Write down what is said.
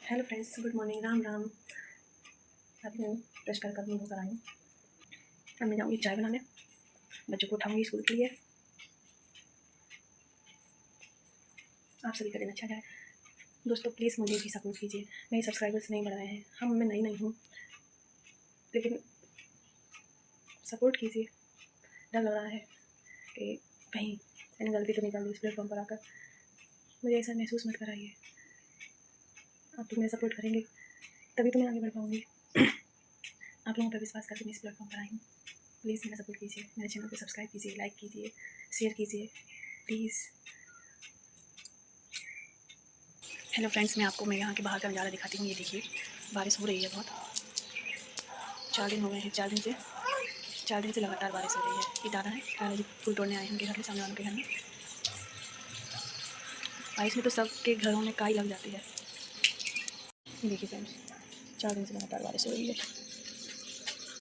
Hello friends, good morning, Ram Ram. अभी मैं brush कर मुँह धोकर आई हूँ। अब मैं जाऊँगी चाय बनाने, बच्चों को उठाऊँगी स्कूल के लिए। आप सभी का दिन अच्छा जाए। दोस्तों प्लीज़ मुझे भी सपोर्ट कीजिए। मेरे सब्सक्राइबर्स नहीं बढ़ रहे हैं। मैं नई हूँ, लेकिन सपोर्ट कीजिए। डर लग रहा है कि कहीं मैंने गलती तो नहीं कर दी इस प्लेटफॉर्म पर आकर। मुझे ऐसा महसूस मत कराइए। आप तो मेरा सपोर्ट करेंगे तभी तो मैं आगे बढ़ पाऊँगी। आप लोगों पर विश्वास करके मैं इस प्लेटफॉर्म पर आई हूँ। प्लीज़ मेरा सपोर्ट कीजिए। मेरे चैनल को सब्सक्राइब कीजिए, लाइक कीजिए, शेयर कीजिए प्लीज़। हेलो फ्रेंड्स, मैं आपको यहाँ के बाहर का नज़ारा दिखाती हूँ। ये देखिए, बारिश हो रही है बहुत। 4 दिन हो गए हैं। 4 दिन से लगातार बारिश हो रही है। ये दादा जी फूल तोड़ने आए हैं उनके घर में, सामने वालों के घर में। बारिश में तो सबके घरों में काई लग जाती है। ये देखिए फ्रेंड्स, 4 दिन से लगातार बारिश हो रही है।